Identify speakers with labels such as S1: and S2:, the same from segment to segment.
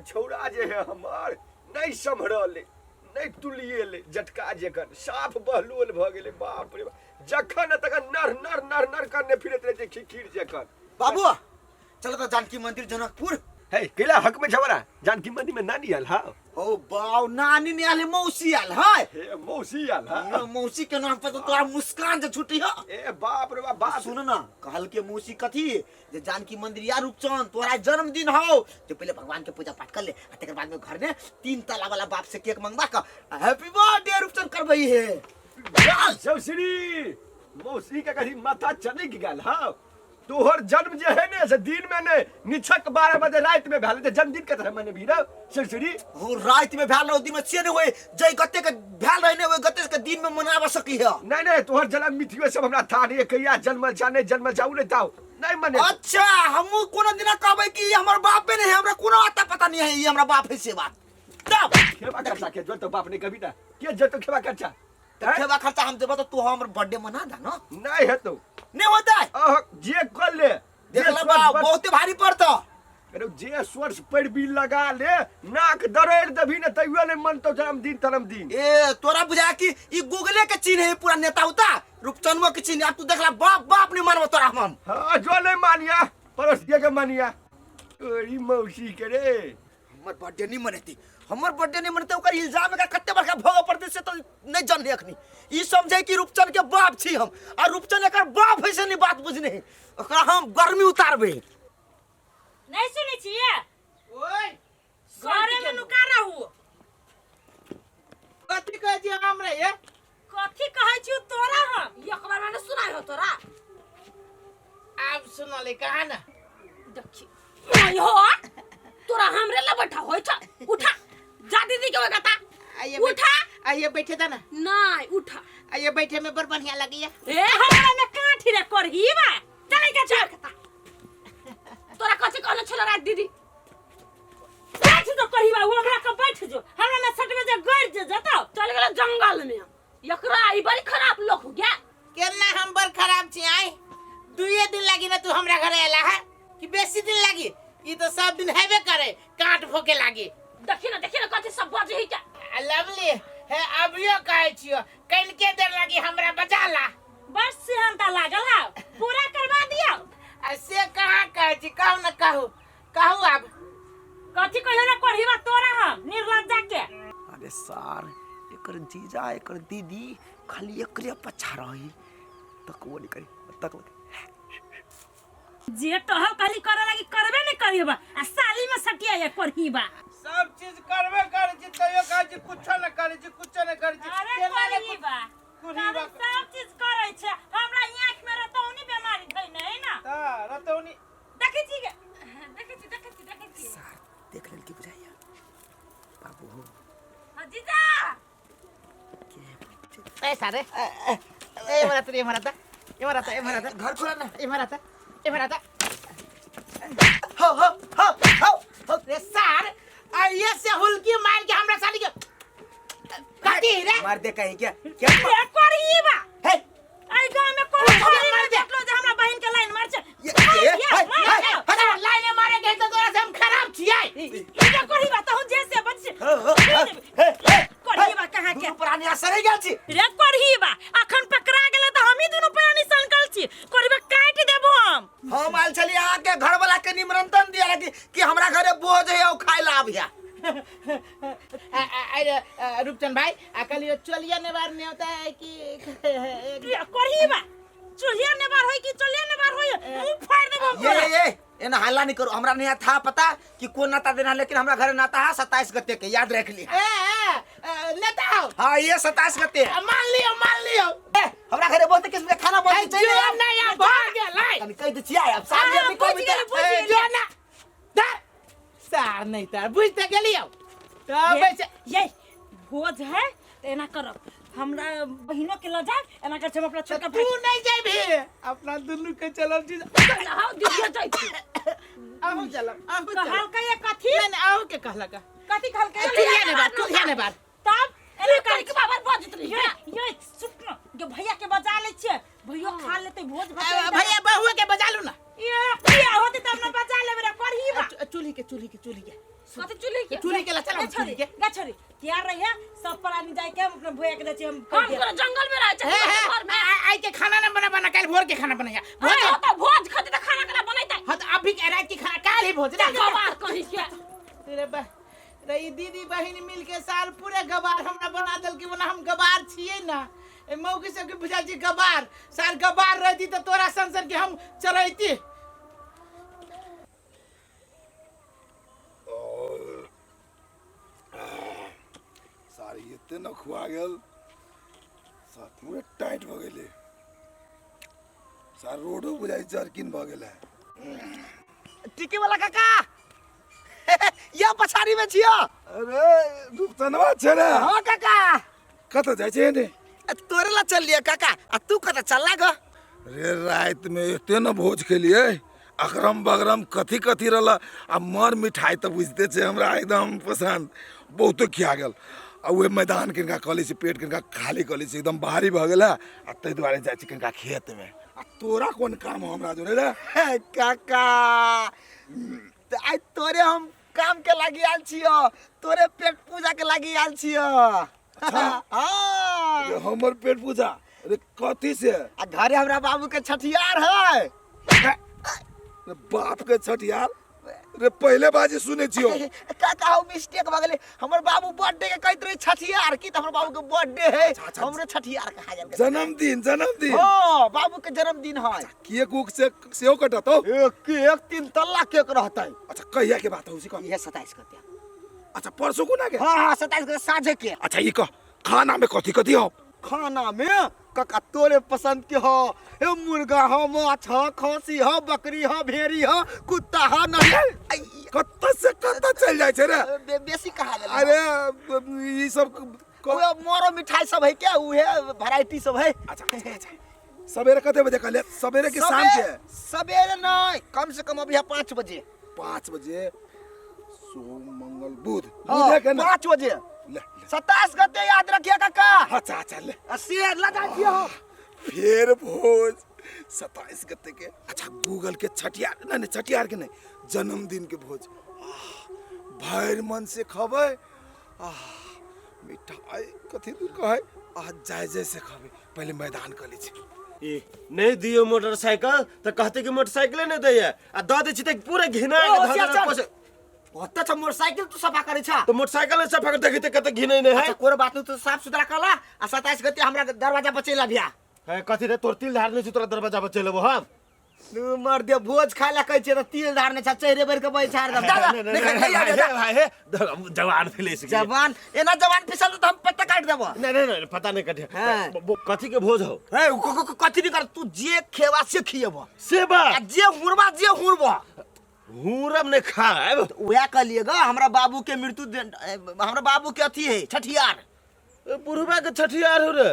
S1: छौड़ा जे है हमार नहीं संभरले नहीं तुलिएले जटका जखन साफ बहलोल भ गेले बाप रे जखन तखन नर नर नर नर करने फिरत रहे खीर जखन
S2: बाबू चलो तो जानकी मंदिर जनकपुर
S1: है केला हक में छवरा जानकी मंदिर में नानी आल हां
S2: ओ बाव नानी ने आले मौसी आल है
S1: हे मौसी आल हां
S2: ये मौसी के नाम पे तो तोरा मुस्कान जे छुटी है
S1: ए बाप रे बाप
S2: सुन ना कहल के मौसी कथी जे जानकी मंदिर या रूपचंद तोरा जन्मदिन हो तो पहले भगवान के पूजा पाठ कर ले तकर बाद में घर में 3 ताला वाला बाप से केक मंगवा का हैप्पी बर्थडे रूपचंद करबई है
S1: सौसरी मौसी का कहीं माथा चले की गल हां तोहर जन्म जे है ने से दिन में ने निछक 12 बजे रात में भेल ते जन्मदिन के तरह मने भीरा सौसरी
S2: हो रात में भेल दिन में से ने होय जय गते के भेल रहने होय गते के दिन में मनावा सकी है
S1: नहीं तोहर जन्म मिथियो सब हमरा था नहीं कहिया जन्म जाऊ नहीं ताऊ नहीं मने
S2: अच्छा हमहु कोनो दिन कहबै कि हमर बाप नहीं है हमरा कोनो आता पता नहीं है ये हमरा बाप है से बात तब
S1: खेबा खर्चा के जो तो बाप ने कभी ना के जो तो खेबा खर्चा
S2: खेबा खर्चा हम देबो तो तू हमर बर्थडे मना दा ना
S1: नहीं है तो
S2: नहीं होता है
S1: जे कर ले
S2: देख ले बाप बहुत भारी पड़ता
S1: अरे जे स्वर्ष पर भी लगा ले नाक दरेड़ दभी न तइयो ने मन तो जन्मदिन
S2: ए तोरा बुझा कि ई गूगले के चिन्ह है पूरा नेता होता रूपचंदवा के चिन्ह तू देखला बाप बाप नहीं मानबो तोरा हम
S1: हां जो नहीं मानिया पड़ोसिया के मानिया ओरी मौसी के रे
S2: हमर बर्थडे नहीं मनती हमर बर्थडे नहीं मनते ओकर इल्जाम का कत्ते बड़का भोग पड़ते से तो नहीं जान एखनी ई समझे कि रूपचंद के बाप छी हम और रूपचंद एकर बाप है से नहीं बात बुझने ओकरा हम गर्मी उतारबे
S3: नहीं सुनी छिए
S4: ओए
S3: घरे में नुका रहू
S4: कथी कह जे हमरा ये
S3: कथी कहै छी तोरा हम एक बार मैंने सुनाई हो तोरा
S4: आप सुनले कहा ना
S3: देखी आयो तोरा हमरे ला बैठा होय छ उठा जा दीदी के बता उठा
S4: आइए बैठे था ना
S3: नहीं उठा
S4: आइए बैठे में बड़ बढ़िया लगी है
S3: ए हमरा में काठी रे करही बा चले के छोड़ कता तोरा कथी कहले छला रात दीदी बैठ जो करही बा हमरा के बैठ जो हमरा में सट बजे गड़ जे जता चल गेल जंगल में एकरा ई बड़ी खराब लोग हो गया
S4: केना हम बड़ खराब छी आई 2 दिन लगी ना तू हमरा घरे आला है कि बेसी दिन लगी ई तो सब दिन हेबे करे काट भोके लागी
S3: देखी ना कथी सब बाजे ही क्या
S4: लवली है अभियो कहै छियो कल के देर लगी हमरा बचाला
S3: बस सेहनता लागल है पूरा करवा दियो
S4: ऐसे कहां कहै छी कहू न कहू अब
S3: कथी कहले रे करहीबा तोरा हम निर्लज्जा के
S2: अरे सर एकर जीजा एकर दीदी खाली एकरे पछा रही तकबो नहीं करी तक
S3: जे कहल खाली करे लगी करबे नहीं करिबा आ साली में सटिया ये करहीबा
S4: सब चीज करबे कर छी तयो कहै छी कुछ न करै छी
S3: अरे करहीबा सब चीज करै छै हमरा आंख में रतौनी बीमारी धै नै ना
S4: हां रतौनी
S3: देखै छी
S2: सर देख लेल की बुझाइया बाबू हो
S3: हां जीजा
S4: ए सारे ए मरता
S2: घर खोला ना
S4: ए मरता
S2: हो
S4: रे सार आइए से हुलकी मार के हमरा साली के कथी रे
S2: मार दे कहीं क्या क्या
S3: ये करहीबा
S2: हे
S3: आई गांव में कोन मार देखलो जे हमरा बहन के लाइन मार छै
S4: लाइन मारे गए तो तोरा से हम खराब छियै
S3: ये करहीबा त हम जैसे बच करहीबा कहां के
S2: पुरानी असर है गेल छी
S3: रे करहीबा अखन पकड़ा गेले त हम ही दुनु प्राणी संकल छी करहीबा काट देबो
S2: हम आल छली अहाँ के घर वाला के निमंत्रण दिया लगी कि हमरा घरे बोझ है ओ खाइ ला आबिया
S4: अरे रूपचंद भाई अकल ये चलिया ने बार नहीं होता है कि
S3: करहीबा चुलिया ने बार होई कि चलिया ने बार होई मुंह फाड़ देबो
S2: ये एना हल्ला नहीं करो हमरा नहीं था पता कि कौन नाता देना लेकिन हमरा घरे नाता है 27 गते के याद रख ली
S4: लेता हो
S2: हां ये 27 गते
S4: मान लियो
S2: हमरा घरे बहुत किस्म के खाना बन चाहिए
S4: नहीं यार भाग गेलै
S2: हम कह दे छियै अब साल जे को भी
S4: जो ना दर सार नहीं तार बुझते गेलियो तब
S3: ये भोज है एना करब हमरा बहिनो के ल जाए एना कर हम अपना छोटका
S4: तू नहीं जाबी अपना दुनु के चलब जी
S3: हां दिया जाई
S4: आहू चलब आहू
S3: कहल के ये कथी
S4: नहीं आहू के कहला का
S3: कथी कहल के
S4: तुलिया ने बात
S3: तब एना कर के बाबर बजत रही ये सुन जो भैया के बजा ले छे भैया खा लेते भोज
S4: भैया बहू के बजा लू ना
S3: ये किया होती तब न बजा लेबे रे करही बा
S4: चूल्ही के
S3: कथी चुली के
S4: चुली के ला चल चुली के
S3: गा छोरी तैयार रहिए सब प्राणी जाए के अपना भुया के देचे हम पूरा जंगल में रह छै घर में
S4: आई के खाना न बना कल भोर के खाना बनाया
S3: भोज तो भोज खाती तो खाना केना बनैतै
S4: हां तो अभी के रात की खाना काल ही भोज ना
S3: गवार कहि के
S4: तेरे बा रही दीदी बहन मिल के साल पूरे गवार हमरा बना दल के बना हम गवार छिए ना ए मौगी सब के बुझा जी गवार साल गवार रहती तो तोरा संसन के हम चरैती
S5: सारी एते न खुआ गेल साथ पूरे टाइट भ गेले सार रोडो बुझाइ जर्किन भ गेल
S2: टिके वाला काका या पछाड़ी में छियो
S5: अरे रुपचनवा छै रे
S2: हां काका
S5: कत जाइ छै ने
S2: तोरे ला चल लिया काका आ तू कत चलला ग
S5: रे रात में एते न भोज खेलिए अकरम बगरम कथी कथी रहला आ मर मिठाई त बुझते छै हमरा एकदम पसंद बहुत खिया गेल आ वे मैदान किनका कॉलेज से पेट किनका खाली कॉलेज से एकदम भारी भ गेला आ तै दुआरे जाइ छै किनका खेत में आ तोरा कोन काम हो हमरा जोरे रे
S2: काका त आई तोरे हम काम के लागी आल छियो तोरे पेट पूजा के लागी आल छियो हां
S5: ये हमर पेट पूजा अरे कथी से
S2: आ घरे हमरा बाबू के छठियार है
S5: रे बाप के छठियार रे पहले बाजी सुने छियो
S2: काका हो मिस्टेक भ गेले हमर बाबू बर्थडे के कहत रही छठियार की त हमर बाबू के बर्थडे है हमरे छठियार कहा जाए
S5: जन्मदिन
S2: हां बाबू के जन्मदिन है
S5: केक उक से सेव कटतो
S2: एक 3 तल्ला केक रहतै
S5: अच्छा कहिया के बात हो सी कह
S2: ये 27 के
S5: अच्छा परसों को ना के
S2: हां 27 के साँझे के
S5: अच्छा ये कह खाना में कथी कथी हो
S2: खाना में काका तोरे पसंद के हो ए मुर्गा हो माछ हो खसी हो बकरी हो भेड़ी हो कुत्ता हो नहीं
S5: कत से कत चल जाय छै रे
S2: बेसी कहा गेल
S5: अरे ई सब
S2: ओए मोरो मिठाई सब है क्या उहे वैरायटी सब है
S5: अच्छा सवेरे कते बजे कहले सवेरे के शाम के
S2: सवेरे नहीं कम से कम अभी 5 बजे
S5: 5 बजे सोम मंगल बुध
S2: हाँ,
S5: बुध के
S2: 5 बजे
S5: ले
S2: 27 गते याद रखिए काका
S5: अच्छा चल
S2: शेर लगा दियो
S5: फिर भोज 27 गते के अच्छा गूगल के छठियार नहीं छठियार के नहीं जन्मदिन के भोज भैर मन से खबै मिठाई कथी दूर कहे आज जाय जैसे खबै पहले मैदान कर ली
S1: ए नहीं दियो मोटरसाइकिल तो कहते कि मोटरसाइकिल नहीं दैया आ द दै छी त पूरा घिना के धर
S2: होता छ मोटरसाइकिल तू सफा करे छ
S1: तो मोटरसाइकिल सफा कर देखि त कते घिनै नहीं है
S2: अच्छा कोई बात नहीं तू साफ सुथरा कला आ 27 गते हमरा दरवाजा बचेला बिया
S1: है कथी रे तोर तिल धारने छी तोरा दरवाजा पर चलेबो हम
S2: तू मर दे भोज खाय ला कहै छै त तिल धारने छ चेहरे बेर के बैठार दम
S1: भाई है जवान फिलेस
S2: जवान एना जवान फिसल त हम पत्ता काट देबो
S1: नहीं पता नहीं कटे कथी के भोज हो
S2: ए कथी नहीं कर तू जे खेवा से खियबो
S1: सेवा
S2: आ जे हुरबा जे हुरबो
S1: हुरम ने खाब
S2: उया कहलिएगा हमरा बाबू के मृत्यु हमरा बाबू के अथी है छठियार
S1: बुढ़वा के छठियार हो रे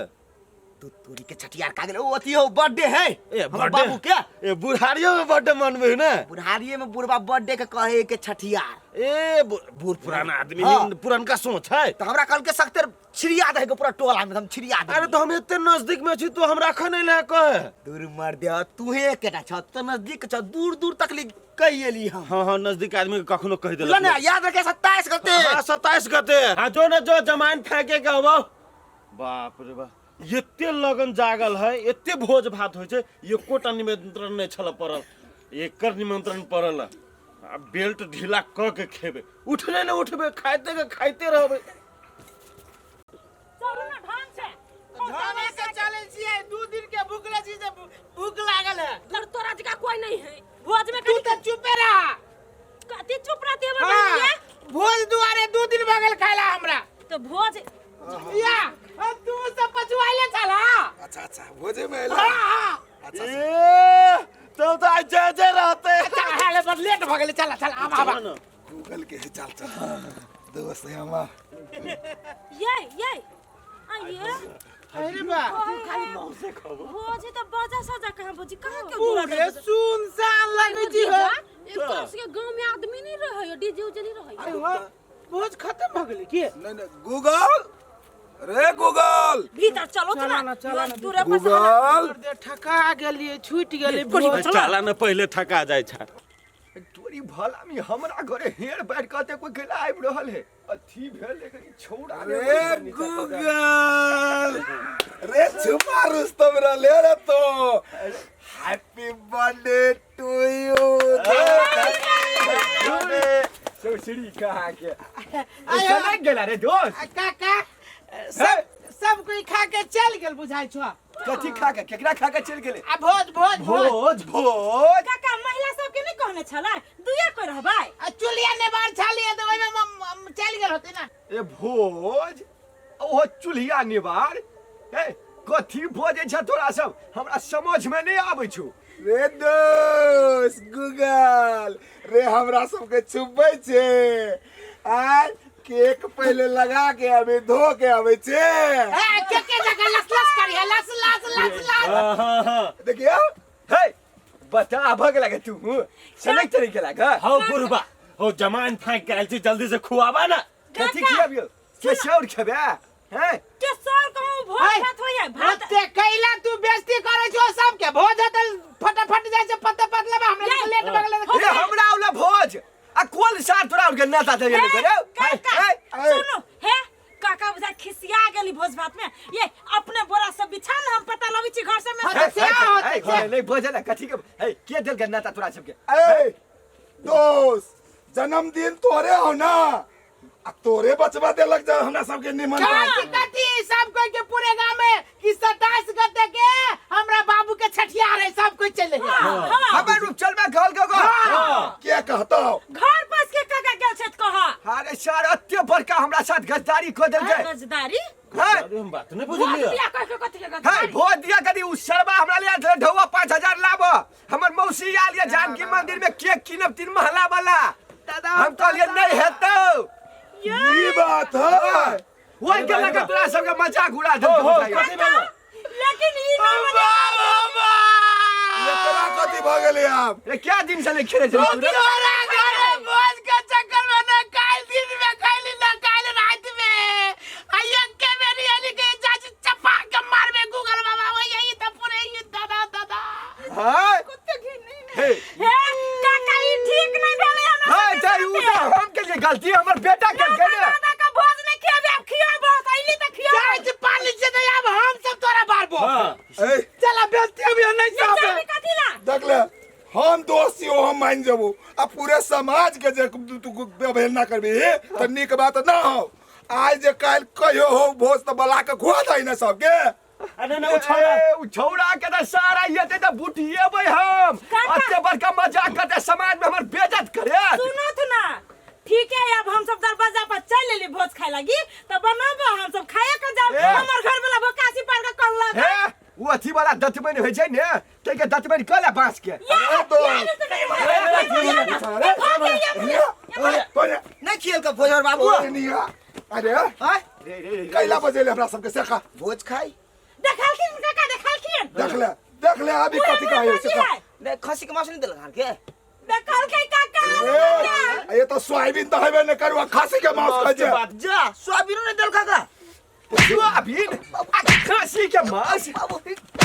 S2: तू तोरी के छठियार का गेल ओ अथी हो बर्थडे है हमर बाबू के
S1: ए बुढ़ारियो में बर्थडे मनबे ना
S2: बुढ़ारिये में बुढ़वा बर्थडे के कहे के छठियार
S1: ए बूढ़ पुराना आदमी पुरानका सोच है
S2: तो हमरा कल के सकते छिरिया दे के पूरा टोला में हम छिरिया दे
S1: अरे तो हम इतने नजदीक में छी तो हम राखा नहीं ले कहे
S2: दूर मर दे तू हे केटा छ तो नजदीक छ दूर दूर तक कही एली हम
S1: हां नजदीक आदमी के कखनो कह देला
S2: ना याद रखे 27 गते
S1: हां 27 गते हां जो ना जो जमाइन फेंके के हो बाप रे बाप एते लगन जागल है एते भोज भात होय छै एकोटा निमंत्रण नहीं छल परल एकर निमंत्रण परल आ बेल्ट ढीला क के खेबे उठले न उठबे खाइते रहबे
S3: चलो ना ढंग से
S4: धमे से चले छिए 2 दिन के भूखले छी से भूख लागल है
S3: घर तोरा जगह कोई नहीं है भोज में
S4: तू त चुपे रह
S3: कथी चुप रहती है बड़िया
S4: भोज दुआरे 2 दिन भगल खाइला हमरा
S3: तो भोज
S4: या तू सब पछुआइले चला
S5: अच्छा भोजे में अच्छा
S1: ए तो आज जे रहते
S4: हाले बस लेट भ गेले चला आवा
S5: गूगल के चल दोस्त है हमार
S3: ये आइए
S4: अरे बा
S3: खाली मुंह से खाओ भोज तो बाजा साजा कहां के
S4: पूरे सुनसान लगे जी हो
S3: एक तरह से गांव में आदमी नहीं रहे डीजे उजे नहीं रहे
S4: अरे भोज खत्म भ गेले की
S5: नहीं गूगल रे गूगल
S3: भीतर चलो
S4: चला
S3: दूर
S5: गूगल
S4: दे ठका गेलिए छूट गेले
S1: चला न पहले थका जाय छ
S6: तोरी भला में हमरा घरे हेर बैठ कहते कोई गेला आबि रहल है अथी भेल लेकिन छौड़ा
S5: रे गूगल रे छुपा रुस्तम रहले रे तो हैप्पी बर्थडे टू यू
S6: सोचड़ी कहाँ के ऐसा नहीं गेला रे दोस्त
S4: काका सब कोई खा के चल गेल बुझाइ छो
S6: कथी खा के केकरा खा के चल गेले
S4: आ भोज भोज भोज
S6: भोज
S3: काका महिला सबके नहीं कहने छला दुइया कोई रहबै
S4: आ चुलिया ने बार छालिए तो ओइ में चल गेल होते ना
S6: ए भोज ओ चूल्हा निवार ए कथी भोजे छ तोरा सब हमरा समझ में नहीं आबै छौ
S5: रे दोस्त गूगल रे हमरा सबके छुपै छे आ केक पहले लगा के अभी धो के आवे छे
S4: ए के जगह लस करी लस
S5: देखियो
S6: हे बता भग लगे तू सनक तरी के लगा
S1: हो बुरबा हो जमान फेंक के आइल छी जल्दी से खुआबा ना
S6: कथी खियाबियो के सौर खेबे हैं
S3: के सर कहूं भोज भात होइए भात
S4: ते कैला तू बेइज्जती करे छो सब के भोज होतल फटाफट जाय से पत्ता पतला हमरा लेट बगले
S6: ये हमरा वाला भोज आ कोन सा तोरा उनके नाता दे करे
S3: सुनो हे काका बुझा खिसिया गेली भोज भात में ये अपने बोरा सब बिछा न हम पता लगी छी घर से में
S6: घर नहीं भोजन कथी के दिल के नाता तोरा सबके
S5: ए दोस्त जन्मदिन तोरे हो ना आ तोरे बचवा देलक जा हमरा सबके निमंत्रण
S4: कथी सब कोई के पूरे गांव में कि 27 गते के हमरा बाबू के छठिया रे सब कोई चले
S6: हमें रूप चल में घल गो
S5: के कहता
S3: घर पास के काका गेल छत कहा
S6: अरे सर अत्ते बड़का हमरा साथ गद्दारी क देल के
S3: रजदारी
S1: अरे हम बात नहीं बुझलिए
S3: दिया कह के कथी लगा
S6: है भोज दिया कदी उ सरबा हमरा लिए ढौवा 5000 लाबो हमर मौसी आलिया जानकी मंदिर में केक किनब 3 महला वाला दादा हम तो लिए नहीं हेतौ
S5: ये बात है
S6: ओइ के लगे तोरा सबके मजाक उड़ा दे
S1: कथी भेल
S3: लेकिन ई न
S5: ये तोरा कथी भ गेलै आब
S6: रे क्या दिन से नहीं खेले तू
S4: तोरा घरे भोज के चक्कर में न काल दिन में खाइली न काल रात में आइया के मेरी अली के चाची चपा के मारबे गूगल बाबा वो यही तो पूरे ही दादा
S6: हां
S4: कुत्ते घिन
S6: हे
S3: काका ई ठीक नहीं भेले हमरा
S6: हां जाई उ तो हम के लिए गलती हमर बेटा के गेले
S3: दादा का भोज नहीं खियाबे अब खियाबो आइली त खिया
S4: चाय पानी से दे अब हम सब तोरा मारबो
S5: ए
S4: चला बेस्ती अभी नहीं साबे
S3: कथी ला
S5: देख ले हम दोषी हो हम मान जबो आ पूरे समाज के जे तू अवहेलना करबी त नीक बात ना हो आज जे काल कहियो हो भोज त बला के खुआ दई ना सबके
S1: अरे ना
S6: उ छौड़ा के त सारा येते त बुटिएबै हम अत्ते बड़का मजाक करते समाज में हमर बेइज्जत करे
S3: सुनो तो ना ठीक है अब हम सब दरवाजा पर चल लेली भोज खाए लगी त बनाबो हम सब खाए के जाब हमर घर वाला भोकासी पार के कहलक
S6: हे वो अथी वाला दतमन होय छै ने तै के दतमन कला बांस के
S5: अरे तो
S2: नहीं खेल का भोज बाबू
S5: अरे कैला बजेले हमरा सबके सेखा
S2: भोज खाई
S3: देखलखिन काका देखलखिन
S5: देख ले अभी कथी कहै सेखा
S2: नहीं खसी के मांस नहीं दिल घर के
S3: देखलखिन काका
S5: ये तो सोयाबीन तो हेबे न करवा खासी के मांस खा जे
S2: जा सोयाबीन नहीं दिल काका
S6: सोयाबीन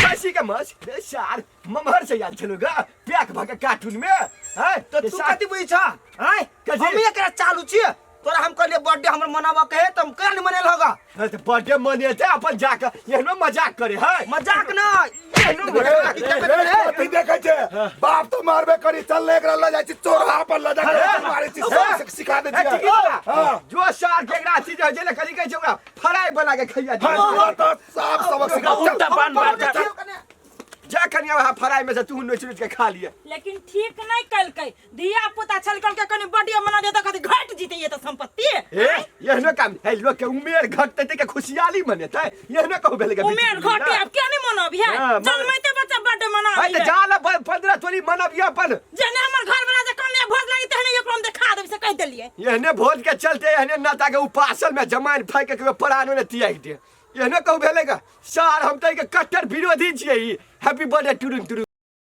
S6: खासी के मांस रे सार ममहर से याद चलूगा पैक भके कार्टून में हैं
S2: तो तू कथी बुझी छ हैं
S6: कथी?
S2: हम एकरा चालू छी तोरा हम कहलिए बर्थडे हमर मनावा कहे त हम केन मनेल होगा
S6: तो बर्थडे मनेते अपन जाके एहनो मजाक करे है
S2: मजाक ना एहनो
S5: कथी देखै छै बाप तो मारबे करी चल ले एकरा ल जाय छी चोरहा पर ल जा मारे छी सिखा दे छी
S6: जो सार के एकरा चीज है जे कली कहै छै ओकरा फ्राई बना के खइया
S5: तो साफ सबक सिखा
S1: उल्टा पान मार जा
S6: जा कनिया वहां फ्राई में से तू नोच नोच के खा लिए
S3: लेकिन ठीक नहीं कलकै दिया पुता छल के कनी बर्थडे मना दे त कथी घट जीते ये त संपत्ति
S6: ए एहनो काम है लोग के उमेर घटते ते के खुशहाली मनेते एहनो कहू भेल के
S3: उमेर घटे अब क्या नहीं मनब है जन्मैते बच्चा बर्थडे मना
S6: है त जाला 15 तोरी मनबिया अपन
S3: जने हमर घर वाला जे कन्या भोज लगी तहने एकरो हम देखा देब से कह देलिए
S6: एहने भोज के चलते एहने नाता के उपासल में जमाइन फाइक के परानो ने तियाक दे एहनो कहू भेल के सार हम त के कट्टर विरोधी छियै हैप्पी बर्थडे टुरुन